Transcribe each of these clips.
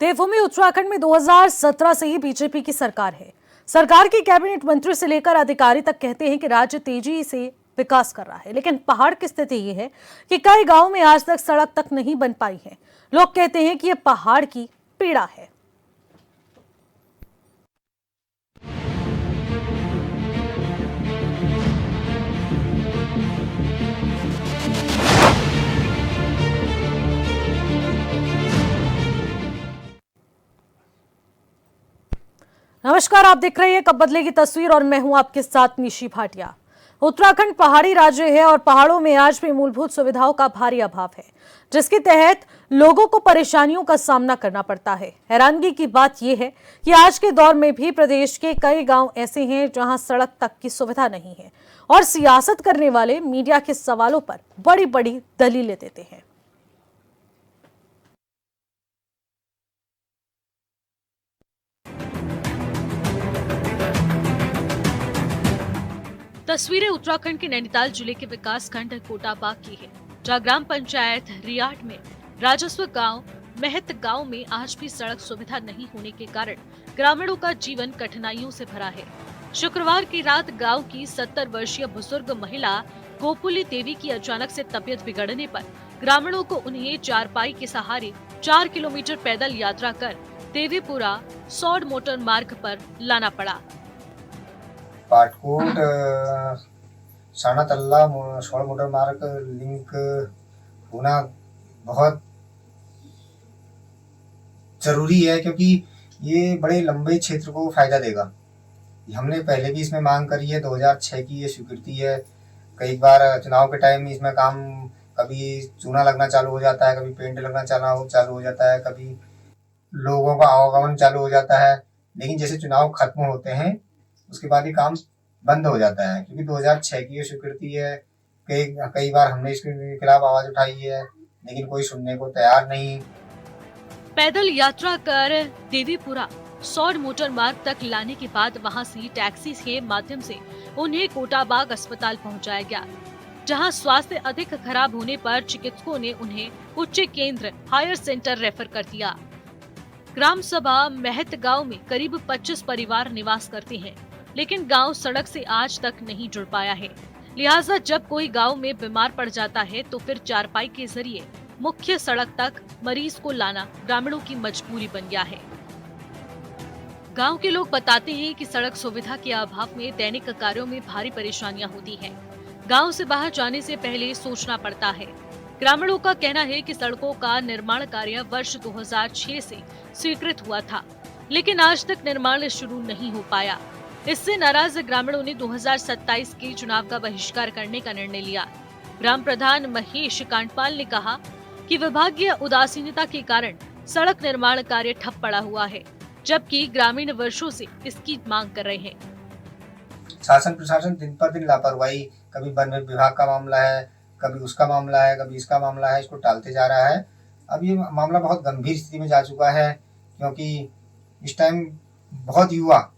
देवभूमि उत्तराखंड में 2017 से ही बीजेपी की सरकार है। सरकार के कैबिनेट मंत्री से लेकर अधिकारी तक कहते हैं कि राज्य तेजी से विकास कर रहा है, लेकिन पहाड़ की स्थिति ये है कि कई गांवों में आज तक सड़क तक नहीं बन पाई है। लोग कहते हैं कि यह पहाड़ की पीड़ा है। नमस्कार, आप देख रहे हैं कब बदलेगी तस्वीर और मैं हूं आपके साथ निशी भाटिया। उत्तराखंड पहाड़ी राज्य है और पहाड़ों में आज भी मूलभूत सुविधाओं का भारी अभाव है, जिसके तहत लोगों को परेशानियों का सामना करना पड़ता है। हैरानगी की बात यह है कि आज के दौर में भी प्रदेश के कई गांव ऐसे हैं जहां सड़क तक की सुविधा नहीं है और सियासत करने वाले मीडिया के सवालों पर बड़ी बड़ी दलीलें देते हैं। तस्वीरें उत्तराखंड के नैनीताल जिले के विकास खंड कोटाबाग की है, जहां ग्राम पंचायत रियाट में राजस्व गांव महत गांव में आज भी सड़क सुविधा नहीं होने के कारण ग्रामीणों का जीवन कठिनाइयों से भरा है। शुक्रवार की रात गांव की 70 वर्षीय बुजुर्ग महिला गोपुली देवी की अचानक से तबीयत बिगड़ने पर ग्रामीणों को उन्हें चारपाई के सहारे 4 किलोमीटर पैदल यात्रा कर देवीपुरा सौड़ मोटर मार्ग पर लाना पड़ा। पाटकोट साना तल्ला सौड़ मोटर मार्ग लिंक होना बहुत जरूरी है, क्योंकि ये बड़े लंबे क्षेत्र को फायदा देगा। हमने पहले भी इसमें मांग करी है, 2006 की ये स्वीकृति है। कई बार चुनाव के टाइम इसमें काम, कभी चूना लगना चालू हो जाता है, कभी पेंट लगना चालू हो जाता है, कभी लोगों का आवागमन चालू हो जाता है, लेकिन जैसे चुनाव खत्म होते हैं उसके बाद ही काम बंद हो जाता है, क्योंकि 2006 की ये स्वीकृति है। कई बार हमने इसके खिलाफ आवाज उठाई है, लेकिन कोई सुनने को तैयार नहीं। पैदल यात्रा कर देवीपुरा सौड़ मोटर मार्ग तक लाने के बाद वहां से टैक्सी के माध्यम से उन्हें कोटाबाग अस्पताल पहुंचाया गया, जहां स्वास्थ्य अधिक खराब होने पर चिकित्सकों ने उन्हें उच्च केंद्र हायर सेंटर रेफर कर दिया। ग्राम सभा महत गांव में करीब 25 परिवार निवास करते हैं, लेकिन गांव सड़क से आज तक नहीं जुड़ पाया है। लिहाजा जब कोई गांव में बीमार पड़ जाता है तो फिर चारपाई के जरिए मुख्य सड़क तक मरीज को लाना ग्रामीणों की मजबूरी बन गया है। गांव के लोग बताते हैं कि सड़क सुविधा के अभाव में दैनिक कार्यों में भारी परेशानियां होती हैं। गांव से बाहर जाने से पहले सोचना पड़ता है। ग्रामीणों का कहना है कि सड़कों का निर्माण कार्य वर्ष 2006 से स्वीकृत हुआ था, लेकिन आज तक निर्माण शुरू नहीं हो पाया। इससे नाराज ग्रामीणों ने 2027 के चुनाव का बहिष्कार करने का निर्णय लिया। ग्राम प्रधान महेश कांडपाल ने कहा कि विभागीय उदासीनता के कारण सड़क निर्माण कार्य ठप पड़ा हुआ है, जबकि ग्रामीण वर्षों से इसकी मांग कर रहे हैं। शासन प्रशासन दिन पर दिन लापरवाही, कभी वन विभाग का मामला है, कभी उसका मामला है, कभी इसका मामला है, इसको टालते जा रहा है। अब ये मामला बहुत गंभीर स्थिति में जा चुका है, क्योंकि इस टाइम बहुत युवा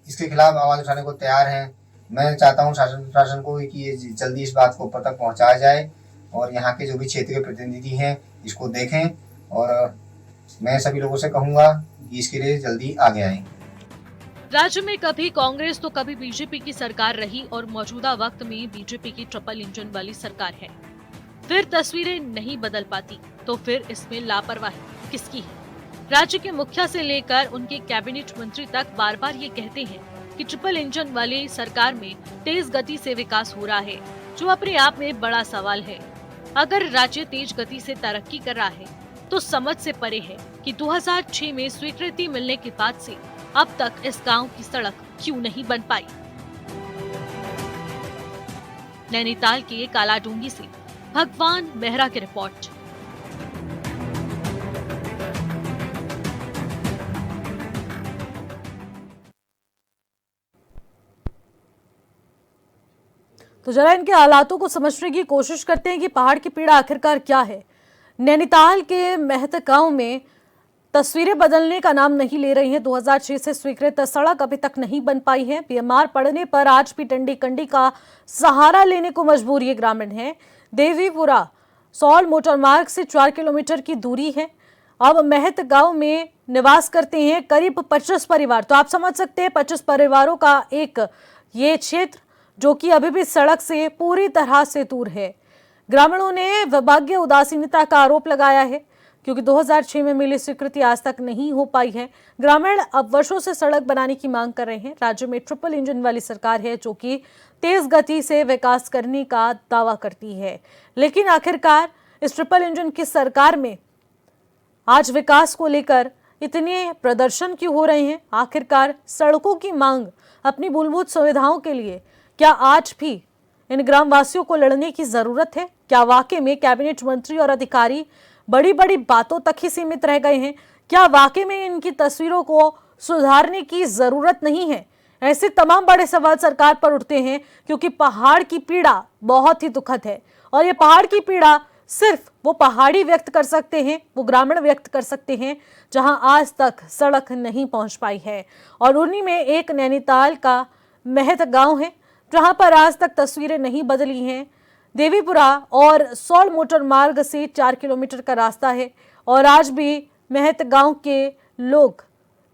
इसके खिलाफ आवाज उठाने को तैयार हैं। मैं चाहता हूं शासन प्रशासन को कि ये जल्दी इस बात को ऊपर तक पहुंचाया जाए और यहाँ के जो भी क्षेत्रीय प्रतिनिधि हैं इसको देखें, और मैं सभी लोगों से कहूंगा कि इसके लिए जल्दी आगे आएं। राज्य में कभी कांग्रेस तो कभी बीजेपी की सरकार रही और मौजूदा वक्त में बीजेपी की ट्रिपल इंजन वाली सरकार है। फिर तस्वीरें नहीं बदल पाती तो फिर इसमें लापरवाही किसकी है? राज्य के मुखिया से लेकर उनके कैबिनेट मंत्री तक बार बार ये कहते हैं कि ट्रिपल इंजन वाली सरकार में तेज गति से विकास हो रहा है, जो अपने आप में बड़ा सवाल है। अगर राज्य तेज गति से तरक्की कर रहा है तो समझ से परे है कि 2006 में स्वीकृति मिलने के बाद से अब तक इस गांव की सड़क क्यों नहीं बन पाई। नैनीताल के कालाडूंगी से भगवान मेहरा की रिपोर्ट। तो जरा इनके हालातों को समझने की कोशिश करते हैं कि पहाड़ की पीड़ा आखिरकार क्या है। नैनीताल के महत गांव में तस्वीरें बदलने का नाम नहीं ले रही हैं। 2006 से स्वीकृत सड़क अभी तक नहीं बन पाई है। बीमार पड़ने पर आज भी डंडी कंडी का सहारा लेने को मजबूर ये ग्रामीण है। देवीपुरा सौड़ मोटर मार्ग से 4 किलोमीटर की दूरी है। अब महत गांव में निवास करते हैं करीब 25 परिवार। तो आप समझ सकते हैं 25 परिवारों का एक ये क्षेत्र जो कि अभी भी सड़क से पूरी तरह से दूर है। ग्रामीणों ने विभागीय उदासीनता का आरोप लगाया है क्योंकि 2006 में मिली स्वीकृति आज तक नहीं हो पाई है। ग्रामीण अब वर्षों से सड़क बनाने की मांग कर रहे हैं। राज्य में ट्रिपल इंजन वाली सरकार है जो कि तेज गति से विकास करने का दावा करती है, लेकिन आखिरकार इस ट्रिपल इंजन की सरकार में आज विकास को लेकर इतने प्रदर्शन क्यों हो रहे हैं? आखिरकार सड़कों की मांग, अपनी मूलभूत सुविधाओं के लिए क्या आज भी इन ग्रामवासियों को लड़ने की जरूरत है? क्या वाकई में कैबिनेट मंत्री और अधिकारी बड़ी बड़ी बातों तक ही सीमित रह गए हैं? क्या वाकई में इनकी तस्वीरों को सुधारने की जरूरत नहीं है? ऐसे तमाम बड़े सवाल सरकार पर उठते हैं क्योंकि पहाड़ की पीड़ा बहुत ही दुखद है और ये पहाड़ की पीड़ा सिर्फ वो पहाड़ी व्यक्त कर सकते हैं, वो ग्रामीण व्यक्त कर सकते हैं जहां आज तक सड़क नहीं पहुंच पाई है। और उन्हीं में एक नैनीताल का महत गांव है जहां पर आज तक तस्वीरें नहीं बदली हैं। देवीपुरा और सौड़ मोटर मार्ग से 4 किलोमीटर का रास्ता है और आज भी महत गांव के लोग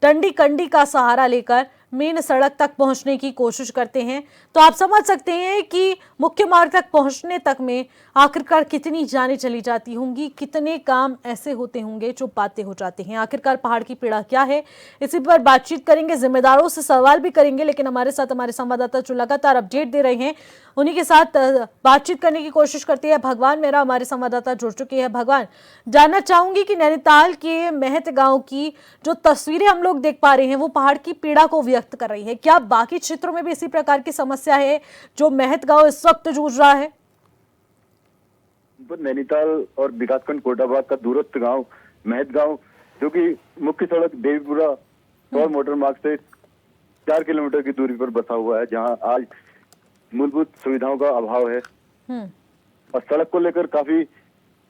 डंडी कंडी का सहारा लेकर मेन सड़क तक पहुंचने की कोशिश करते हैं। तो आप समझ सकते हैं कि मुख्य मार्ग तक पहुंचने तक में आखिरकार कितनी जानें चली जाती होंगी, कितने काम ऐसे होते होंगे जो बातें हो जाते हैं। आखिरकार पहाड़ की पीड़ा क्या है, इसी पर बातचीत करेंगे, जिम्मेदारों से सवाल भी करेंगे, लेकिन हमारे साथ हमारे संवाददाता जो लगातार अपडेट दे रहे हैं उन्हीं के साथ बातचीत करने की कोशिश करती है भगवान मेहरा, हमारे संवाददाता जुड़ चुके हैं। भगवान, जानना चाहूंगी कि नैनीताल के महत गांव की जो तस्वीरें हम लोग देख पा रहे हैं वो पहाड़ की पीड़ा को व्यक्त कर रही है। क्या बाकी क्षेत्रों में भी इसी प्रकार की समस्या है जो महत गांव इस वक्त जूझ रहा है? नैनीताल और विकासखंड कोटाबाग का दूरस्थ गांव महत गांव, जो कि मुख्य सड़क देवीपुरा और मोटर मार्ग से 4 किलोमीटर की दूरी पर बसा हुआ है, जहां आज मूलभूत सुविधाओं का अभाव है और सड़क को लेकर काफी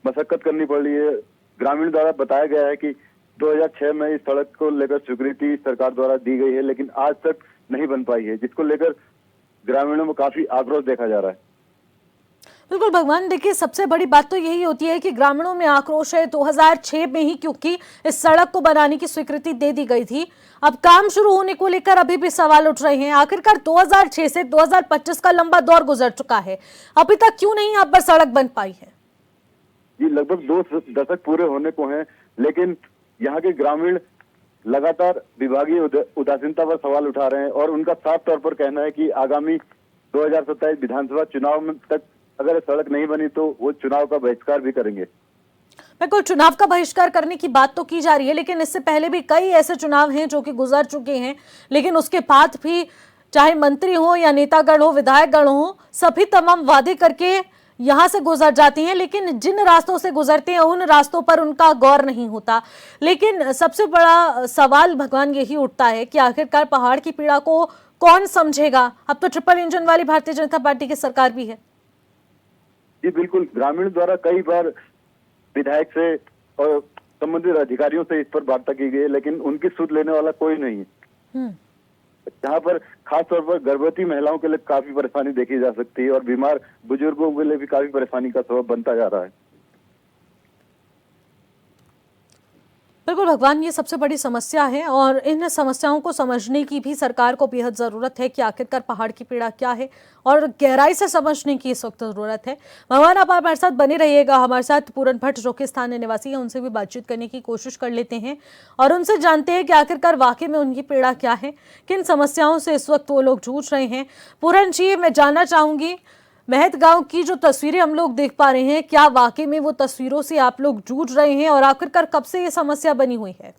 मशक्कत करनी पड़ रही है। ग्रामीण द्वारा बताया गया है कि 2006 में इस सड़क को लेकर स्वीकृति सरकार द्वारा दी गई है, लेकिन आज तक नहीं बन पाई है, जिसको लेकर ग्रामीणों में काफी आक्रोश देखा जा रहा है। बिल्कुल भगवान, देखिए सबसे बड़ी बात तो यही होती है कि ग्रामीणों में आक्रोश है 2006 में ही, क्योंकि इस सड़क को बनाने की स्वीकृति दे दी गई थी। अब काम शुरू होने को लेकर अभी भी सवाल उठ रहे हैं। आखिरकार 2006 से 2025 का लंबा दौर गुजर चुका है, अभी तक क्यों नहीं यहाँ पर सड़क बन पाई है? जी, लगभग 2 दशक पूरे होने को हैं, लेकिन यहाँ के ग्रामीण लगातार विभागीय उदासीनता पर सवाल उठा रहे हैं और उनका साफ तौर पर कहना है कि आगामी 2027 विधानसभा चुनाव में तक अगर सड़क नहीं बनी तो वो चुनाव का बहिष्कार भी करेंगे। बिल्कुल, चुनाव का बहिष्कार करने की बात तो की जा रही है, लेकिन इससे पहले भी कई ऐसे चुनाव हैं जो कि गुजर चुके हैं, लेकिन उसके बाद भी चाहे मंत्री हो या नेतागण हो, विधायकगण हो, सभी तमाम वादे करके यहां से गुजर जाती हैं, लेकिन जिन रास्तों से गुजरते हैं उन रास्तों पर उनका गौर नहीं होता। लेकिन सबसे बड़ा सवाल भगवान यही उठता है कि आखिरकार पहाड़ की पीड़ा को कौन समझेगा? अब तो ट्रिपल इंजन वाली भारतीय जनता पार्टी की सरकार भी है। जी बिल्कुल, ग्रामीण द्वारा कई बार विधायक से और संबंधित अधिकारियों से इस पर वार्ता की गई, लेकिन उनकी सुध लेने वाला कोई नहीं है। जहाँ पर खास तौर पर गर्भवती महिलाओं के लिए काफी परेशानी देखी जा सकती है और बीमार बुजुर्गों के लिए भी काफी परेशानी का सबब बनता जा रहा है। बिल्कुल भगवान, ये सबसे बड़ी समस्या है और इन समस्याओं को समझने की भी सरकार को बेहद ज़रूरत है कि आखिरकार पहाड़ की पीड़ा क्या है और गहराई से समझने की इस वक्त ज़रूरत है। भगवान, आप हमारे साथ बने रहिएगा। हमारे साथ पूरन भट्ट जो कि स्थानीय निवासी हैं, उनसे भी बातचीत करने की कोशिश कर लेते हैं और उनसे जानते हैं कि आखिरकार वाकई में उनकी पीड़ा क्या है, किन समस्याओं से इस वक्त वो लोग जूझ रहे हैं। पूरन जी, मैं जानना चाहूँगी, महत गांव की जो तस्वीरें हम लोग देख पा रहे हैं, क्या वाकई में वो तस्वीरों से आप लोग जूझ रहे हैं और आखिरकार कब से ये समस्या बनी हुई है?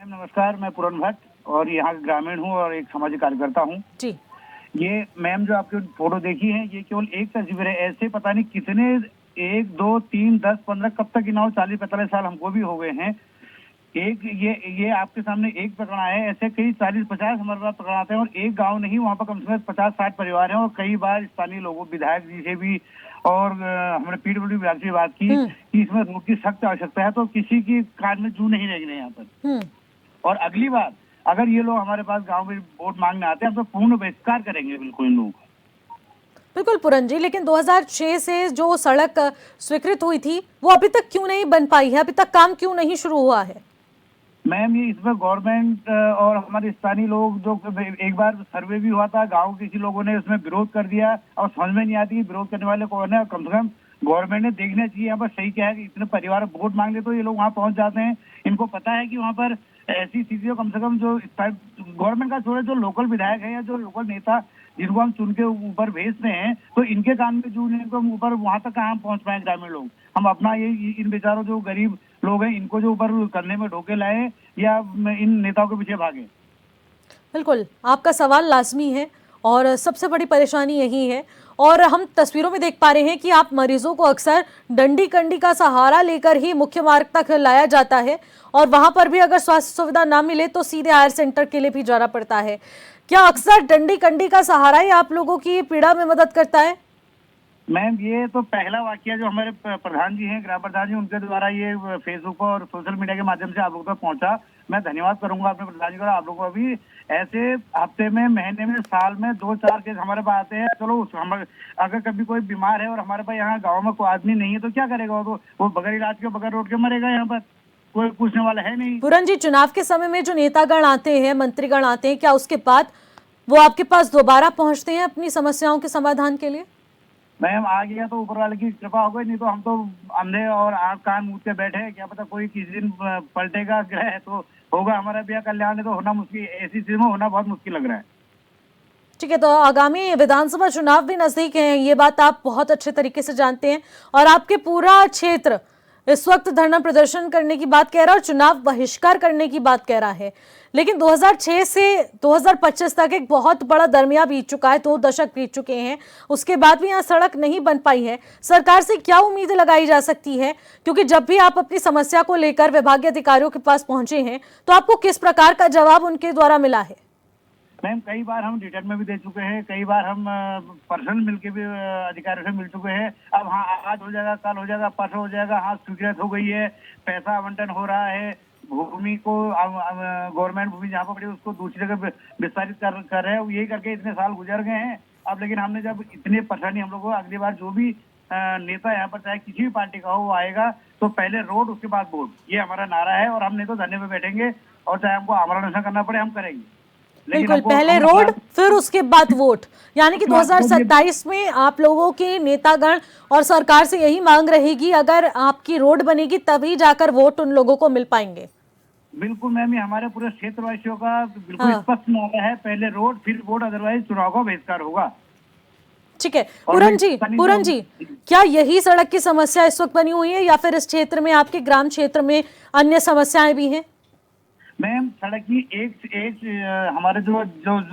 नमस्कार, मैं पूरन भट्ट और यहाँ का ग्रामीण हूँ और एक सामाजिक कार्यकर्ता हूँ जी। ये मैम जो आपकी फोटो देखी है, ये केवल एक तस्वीर है। ऐसे पता नहीं कितने 1, 2, 3, 10, 15 कब तक गिनाओ, 40-45 साल हमको भी हो गए हैं। एक ये आपके सामने एक प्रकरण है, ऐसे कई 40-50 हमारे पास प्रकरण आते हैं और एक गांव नहीं, वहाँ पर कम से कम 50-60 परिवार हैं और कई बार स्थानीय लोगों, विधायक जी से भी और हमने पीडब्ल्यूडी विभाग से बात की कि इसमें रोड की सख्त आवश्यकता है, तो किसी की कार में जू नहीं रहेगी यहाँ पर। और अगली बार अगर ये लोग हमारे पास गाँव में वोट मांगने आते हैं तो पूर्ण बहिष्कार करेंगे बिल्कुल इन लोगों का। बिल्कुल पूरन जी, लेकिन 2006 से जो सड़क स्वीकृत हुई थी वो अभी तक क्यों नहीं बन पाई है, अभी तक काम क्यों नहीं शुरू हुआ है? मैम ये इसमें गवर्नमेंट और हमारे स्थानीय लोग जो एक बार सर्वे भी हुआ था, गांव के किसी लोगों ने उसमें विरोध कर दिया और समझ में नहीं आती कि विरोध करने वाले कौन है। कम से कम गवर्नमेंट ने देखना चाहिए यहाँ पर सही क्या है कि इतने परिवार वोट मांगने तो ये लोग वहाँ पहुंच जाते हैं, इनको पता है कि वहाँ पर ऐसी स्थिति हो। कम से कम जो गवर्नमेंट का छोड़े जो लोकल विधायक है या जो लोकल नेता जिनको हम चुन के ऊपर भेजते हैं, तो इनके कान में जू इनको हम ऊपर वहां तक कहाँ पहुंच पाए ग्रामीण लोग। हम अपना ये इन बेचारों जो गरीब लोग हैं इनको जो ऊपर करने में ढोके लाए या इन नेताओं के पीछे भागे। बिल्कुल, आपका सवाल लाजमी है और सबसे बड़ी परेशानी यही है। और हम तस्वीरों में देख पा रहे हैं कि आप मरीजों को अक्सर डंडी कंडी का सहारा लेकर ही मुख्य मार्ग तक लाया जाता है और वहां पर भी अगर स्वास्थ्य सुविधा ना मिले तो सीधे हायर सेंटर के लिए भी जाना पड़ता है। क्या अक्सर डंडी कंडी का सहारा ही आप लोगों की पीड़ा में मदद करता है? मैम ये तो पहला वाकया जो हमारे प्रधान जी हैं, ग्राम प्रधान जी, उनके द्वारा ये फेसबुक और सोशल मीडिया के माध्यम से आप लोगों तक पहुंचा। मैं धन्यवाद करूंगा अपने प्रधान जी का। आप लोगों को भी ऐसे हफ्ते में, महीने में, साल में 2-4 केस हमारे पास आते हैं। चलो अगर कभी कोई बीमार है और हमारे पास यहाँ गाँव में कोई आदमी नहीं है तो क्या करेगा? वो बगैर इलाज के, बगैर रोड के मरेगा। यहाँ पर कोई पूछने वाला है नहीं। पूरन जी, चुनाव के समय में जो नेतागण आते हैं, मंत्रीगण आते हैं, क्या उसके बाद वो आपके पास दोबारा पहुंचते हैं अपनी समस्याओं के समाधान के लिए? मैम आ गया तो ऊपर वाले की कृपा हो गई, नहीं तो हम तो अंधे और आंख कान मूंद के बैठे हैं। क्या पता कोई किसी दिन पलटेगा ग्रह तो होगा हमारा भी कल्याण। तो होना मुश्किल, ऐसी स्थिति में होना बहुत मुश्किल लग रहा है। ठीक है, तो आगामी विधानसभा चुनाव भी नजदीक है, ये बात आप बहुत अच्छे तरीके से जानते हैं और आपके पूरा क्षेत्र इस वक्त धरना प्रदर्शन करने की बात कह रहा है और चुनाव बहिष्कार करने की बात कह रहा है। लेकिन 2006 से 2025 तक एक बहुत बड़ा दरमिया बीत चुका है, 2 दशक बीत चुके हैं, उसके बाद भी यहाँ सड़क नहीं बन पाई है। सरकार से क्या उम्मीद लगाई जा सकती है? क्योंकि जब भी आप अपनी समस्या को लेकर विभागीय अधिकारियों के पास पहुंचे हैं तो आपको किस प्रकार का जवाब उनके द्वारा मिला है? मैम कई बार हम रिटर्न में भी दे चुके हैं, कई बार हम पर्सनल मिलके भी अधिकारियों से मिल चुके हैं। अब हाँ, आज हो जाएगा, कल हो जाएगा, परसों हो जाएगा, हाँ स्वीकृत हो गई है, पैसा आवंटन हो रहा है, भूमि को गवर्नमेंट भूमि जहाँ पर पड़ी उसको दूसरी जगह विस्तारित कर रहे हैं। यही करके इतने साल गुजर गए हैं। अब लेकिन हमने जब इतनी परेशानी हम लोग को, अगली बार जो भी नेता यहाँ पर चाहे किसी भी पार्टी का हो वो आएगा तो पहले रोड उसके बाद वोट, ये हमारा नारा है। और हम नहीं तो धरने पे बैठेंगे और चाहे हमको आमरण अनशन करना पड़े हम करेंगे। बिल्कुल, पहले रोड फिर उसके बाद वोट, यानी कि 2027 में आप लोगों के नेतागण और सरकार से यही मांग रहेगी, अगर आपकी रोड बनेगी तभी जाकर वोट उन लोगों को मिल पाएंगे। बिल्कुल मैम, ये हमारे पूरे क्षेत्रवासियों का बिल्कुल स्पष्ट मांग है, पहले रोड फिर वोट, अदरवाइज चुनाव का बहिष्कार होगा। ठीक है पूरन जी, क्या यही सड़क की समस्या इस वक्त बनी हुई है या फिर इस क्षेत्र में, आपके ग्राम क्षेत्र में अन्य समस्याएं भी हैं? मैम सड़क की एक हमारे जो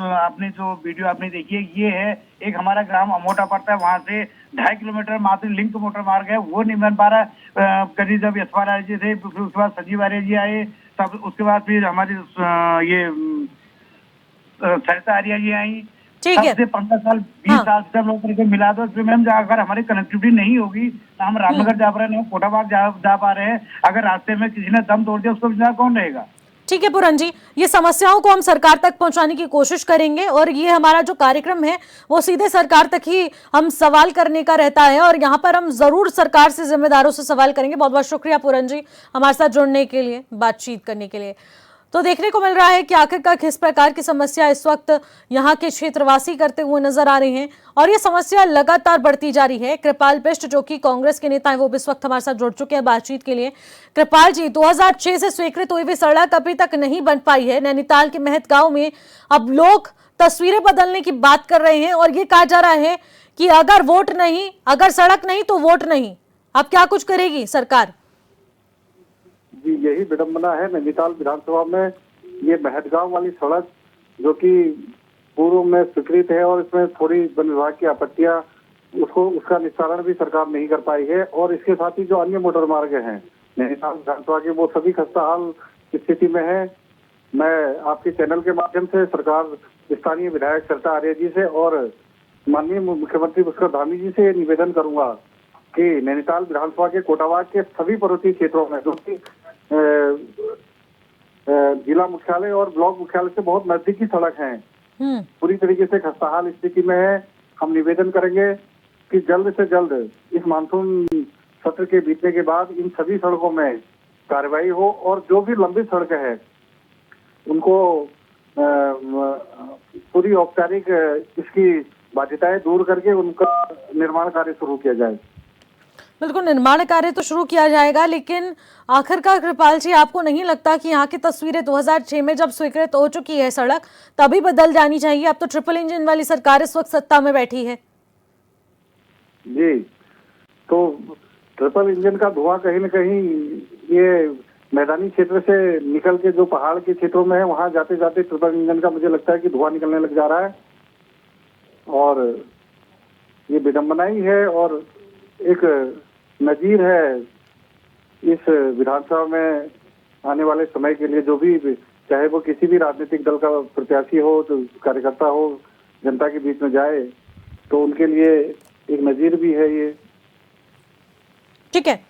आपने जो वीडियो आपने देखी है, ये है एक हमारा ग्राम अमोटा पड़ता है, वहां से 2.5 किलोमीटर मात्र लिंक मोटर मार्ग है, वो नहीं बन पा रहा। कभी जब यशपाल आर्य जी थे, फिर उसके बाद संजीव आर्य जी आए, तब उसके बाद फिर हमारी ये सरिता आर्य जी आई। ठीक है, 15 साल 20 साल से लोग मिला दो। इसमें मैम अगर हमारी कनेक्टिविटी नहीं होगी तो हम रामनगर जा पा रहे हैं, कोटाबाग जा पा रहे हैं, अगर रास्ते में किसी ने दम तोड़ दिया उसको बिना कौन रहेगा? ठीक है पूरन जी, ये समस्याओं को हम सरकार तक पहुंचाने की कोशिश करेंगे और ये हमारा जो कार्यक्रम है वो सीधे सरकार तक ही हम सवाल करने का रहता है और यहाँ पर हम जरूर सरकार से, जिम्मेदारों से सवाल करेंगे। बहुत बहुत शुक्रिया पूरन जी हमारे साथ जुड़ने के लिए, बातचीत करने के लिए। तो देखने को मिल रहा है कि आखिरकार किस प्रकार की समस्या इस वक्त यहाँ के क्षेत्रवासी करते हुए नजर आ रहे हैं और ये समस्या लगातार बढ़ती जा रही है। कृपाल बिष्ट जो कि कांग्रेस के नेता हैं वो भी इस वक्त हमारे साथ जुड़ चुके हैं बातचीत के लिए। कृपाल जी, 2006 से स्वीकृत हुई हुई सड़क अभी तक नहीं बन पाई है। नैनीताल के महत गांव में अब लोग तस्वीरें बदलने की बात कर रहे हैं और ये कहा जा रहा है कि अगर वोट नहीं, अगर सड़क नहीं तो वोट नहीं। अब क्या कुछ करेगी सरकार? जी, यही विडंबना है। नैनीताल विधानसभा में ये महतगांव वाली सड़क जो कि पूर्व में स्वीकृत है और इसमें थोड़ी वन विभाग की आपत्तियां, उसका निस्तारण भी सरकार नहीं कर पाई है। और इसके साथ ही जो अन्य मोटर मार्ग हैं नैनीताल विधानसभा के, वो सभी खस्ताहाल स्थिति में है। मैं आपके चैनल के माध्यम से सरकार, स्थानीय विधायक सरिता आर्य जी से और माननीय मुख्यमंत्री पुष्कर धामी जी से निवेदन करूंगा कि नैनीताल विधानसभा के कोटाबाग के सभी पर्वतीय क्षेत्रों में, जो कि जिला मुख्यालय और ब्लॉक मुख्यालय से बहुत नजदीकी सड़क है, पूरी तरीके से खस्ताहाल स्थिति में है। हम निवेदन करेंगे कि जल्द से जल्द इस मानसून सत्र के बीतने के बाद इन सभी सड़कों में कार्रवाई हो और जो भी लंबी सड़कें हैं उनको पूरी औपचारिक इसकी बाध्यताएं दूर करके उनका निर्माण कार्य शुरू किया जाए। बिल्कुल, निर्माण कार्य तो शुरू किया जाएगा, लेकिन आखिरकार कृपाल जी आपको नहीं लगता कि यहाँ की तस्वीरें 2006 में जब स्वीकृत हो चुकी है सड़क तभी बदल जानी चाहिए? अब तो ट्रिपल इंजन वाली सरकार इस वक्त सत्ता में बैठी है। जी, तो ट्रिपल इंजन का धुआं कहीं न कहीं ये मैदानी क्षेत्र से निकल के जो पहाड़ के क्षेत्रों में है वहां जाते जाते ट्रिपल इंजन का मुझे लगता है कि धुआं निकलने लग जा रहा है और ये विडंबना ही है और एक नजीर है इस विधानसभा में आने वाले समय के लिए। जो भी, चाहे वो किसी भी राजनीतिक दल का प्रत्याशी हो, तो कार्यकर्ता हो, जनता के बीच में जाए तो उनके लिए एक नजीर भी है ये। ठीक है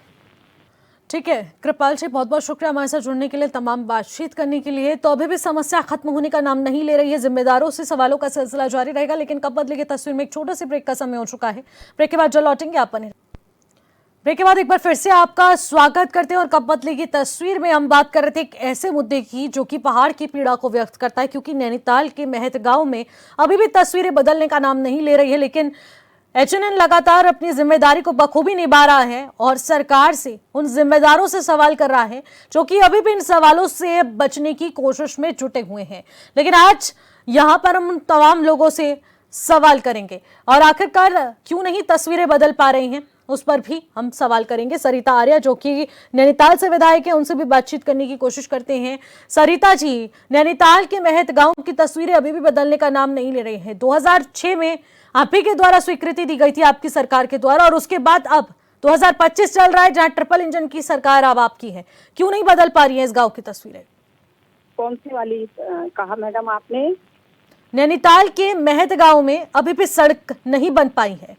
कृपाल जी, बहुत बहुत शुक्रिया हमारे साथ जुड़ने के लिए, तमाम बातचीत करने के लिए। तो अभी भी समस्या खत्म होने का नाम नहीं ले रही है, जिम्मेदारों से सवालों का सिलसिला जारी रहेगा, लेकिन कब बदलेगी तस्वीर में एक छोटे से ब्रेक का समय हो चुका है। ब्रेक के बाद जल्द लौटेंगे आप बने। ब्रेक के बाद एक बार फिर से आपका स्वागत करते हैं और कब बदलेगी तस्वीर में हम बात कर रहे थे एक ऐसे मुद्दे की जो कि पहाड़ की पीड़ा को व्यक्त करता है, क्योंकि नैनीताल के महतगांव में अभी भी तस्वीरें बदलने का नाम नहीं ले रही है, लेकिन एचएनएन लगातार अपनी जिम्मेदारी को बखूबी निभा रहा है और सरकार से, उन जिम्मेदारों से सवाल कर रहा है जो कि अभी भी इन सवालों से बचने की कोशिश में जुटे हुए हैं। लेकिन आज यहाँ पर हम तमाम लोगों से सवाल करेंगे और आखिरकार क्यों नहीं तस्वीरें बदल पा रही हैं उस पर भी हम सवाल करेंगे। सरिता आर्या जो कि नैनीताल से विधायक है, उनसे भी बातचीत करने की कोशिश करते हैं। सरिता जी, नैनीताल के महतगांव की तस्वीरें अभी भी बदलने का नाम नहीं ले रही हैं। 2006 में आप ही के द्वारा स्वीकृति दी गई थी, आपकी सरकार के द्वारा, और उसके बाद अब 2025 चल रहा है जहां ट्रिपल इंजन की सरकार अब आपकी है। क्यों नहीं बदल पा रही है इस गांव की तस्वीरें? कौन सी वाली कहा मैडम आपने? नैनीताल के महतगांव में अभी भी सड़क नहीं बन पाई है।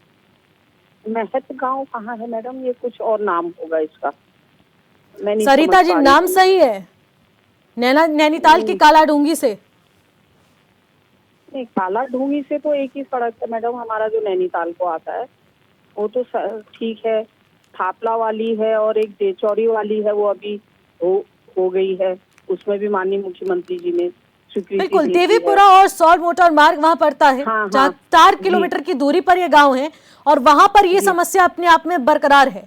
महतगांव कहाँ है मैडम? ये कुछ और नाम होगा इसका। सरिता जी, नाम सही है, नैनीताल की काला डूंगी से। नहीं, काला ढूंगी से तो एक ही सड़क है मैडम, हमारा जो नैनीताल को आता है वो तो ठीक है। थापला वाली है और एक देचौरी वाली है, वो अभी हो गई है, उसमें भी माननीय मुख्यमंत्री जी ने स्वीकृति। बिल्कुल, देवीपुरा और सौर मोटर मार्ग वहाँ पड़ता है, जहाँ 4 किलोमीटर की दूरी पर ये गांव है और वहाँ पर ये समस्या अपने आप में बरकरार है।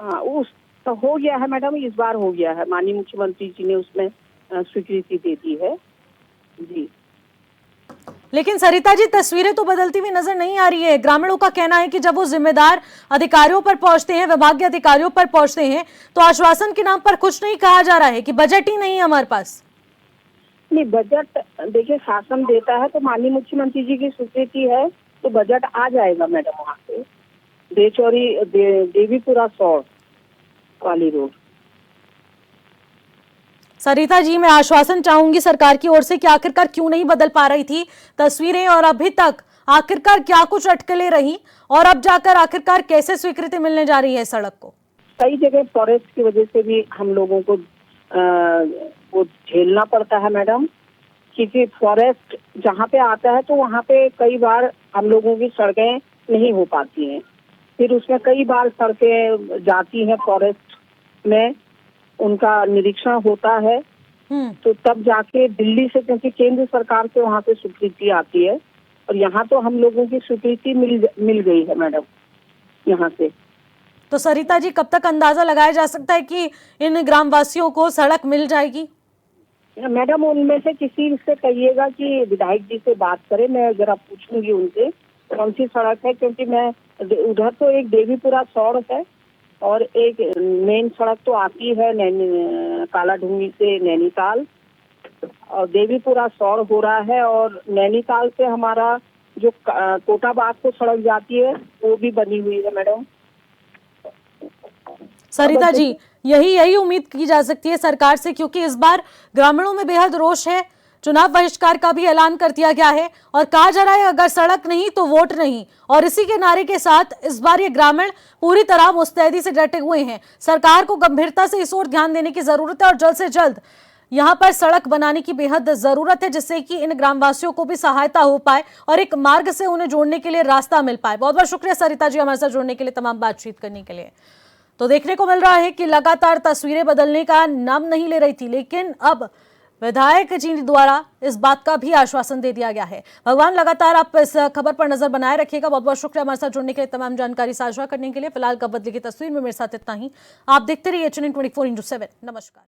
हाँ, उस तो हो गया है मैडम, इस बार हो गया है, माननीय मुख्यमंत्री जी ने उसमें स्वीकृति दे दी है जी। लेकिन सरिता जी, तस्वीरें तो बदलती हुई नजर नहीं आ रही है। ग्रामीणों का कहना है कि जब वो जिम्मेदार अधिकारियों पर पहुंचते हैं, विभागीय अधिकारियों पर पहुंचते हैं, तो आश्वासन के नाम पर कुछ नहीं कहा जा रहा है कि बजट ही नहीं है हमारे पास। नहीं, बजट देखिए शासन देता है तो माननीय मुख्यमंत्री जी की स्वीकृति है तो बजट आ जाएगा मैडम। वहाँ से देचौरी देवीपुरा सौर वाली रोड। सरिता जी, मैं आश्वासन चाहूंगी सरकार की ओर से कि आखिरकार क्यों नहीं बदल पा रही थी तस्वीरें और अभी तक आखिरकार क्या कुछ अटकलें रही और अब जाकर आखिरकार कैसे स्वीकृति मिलने जा रही है सड़क को? कई जगह फॉरेस्ट की वजह से भी हम लोगों को वो झेलना पड़ता है मैडम, क्योंकि फॉरेस्ट जहाँ पे आता है तो वहाँ पे कई बार हम लोगों की सड़कें नहीं हो पाती हैं। फिर उसमें कई बार सड़कें जाती हैं फॉरेस्ट में, उनका निरीक्षण होता है तो तब जाके दिल्ली से, क्योंकि केंद्र सरकार से वहाँ से स्वीकृति आती है और यहाँ तो हम लोगों की स्वीकृति मिल गई है मैडम यहाँ से। तो सरिता जी, कब तक अंदाजा लगाया जा सकता है कि इन ग्रामवासियों को सड़क मिल जाएगी? मैडम, उनमें से किसी से कहिएगा कि विधायक जी से बात करें, मैं जरा पूछूंगी उनसे कौन सी सड़क है, क्योंकि मैं उधर तो एक देवीपुरा सौर है और एक मेन सड़क तो आती है काला ढूंगी से नैनीताल, और देवीपुरा सौर हो रहा है, और नैनीताल से हमारा जो कोटाबाग को सड़क जाती है वो भी बनी हुई है मैडम। सरिता जी, यही उम्मीद की जा सकती है सरकार से, क्योंकि इस बार ग्रामीणों में बेहद रोष है। चुनाव बहिष्कार का भी ऐलान कर दिया गया है और कहा जा रहा है अगर सड़क नहीं तो वोट नहीं, और इसी के नारे के साथ इस बार ये ग्रामीण पूरी तरह मुस्तैदी से डटे हुए हैं। सरकार को गंभीरता से इस ओर ध्यान देने की जरूरत है और जल्द से जल्द यहाँ पर सड़क बनाने की बेहद जरूरत है, जिससे कि इन ग्रामवासियों को भी सहायता हो पाए और एक मार्ग से उन्हें जोड़ने के लिए रास्ता मिल पाए। बहुत बहुत शुक्रिया सरिता जी हमारे साथ जुड़ने के लिए, तमाम बातचीत करने के लिए। तो देखने को मिल रहा है कि लगातार तस्वीरें बदलने का नाम नहीं ले रही थी, लेकिन अब विधायक जी द्वारा इस बात का भी आश्वासन दे दिया गया है। भगवान, लगातार आप इस खबर पर नजर बनाए रखिएगा। बहुत बहुत शुक्रिया हमारे साथ जुड़ने के लिए, तमाम जानकारी साझा करने के लिए। फिलहाल का बदली की तस्वीर में मेरे साथ इतना ही। आप देखते रहिए HNN 24/7। नमस्कार।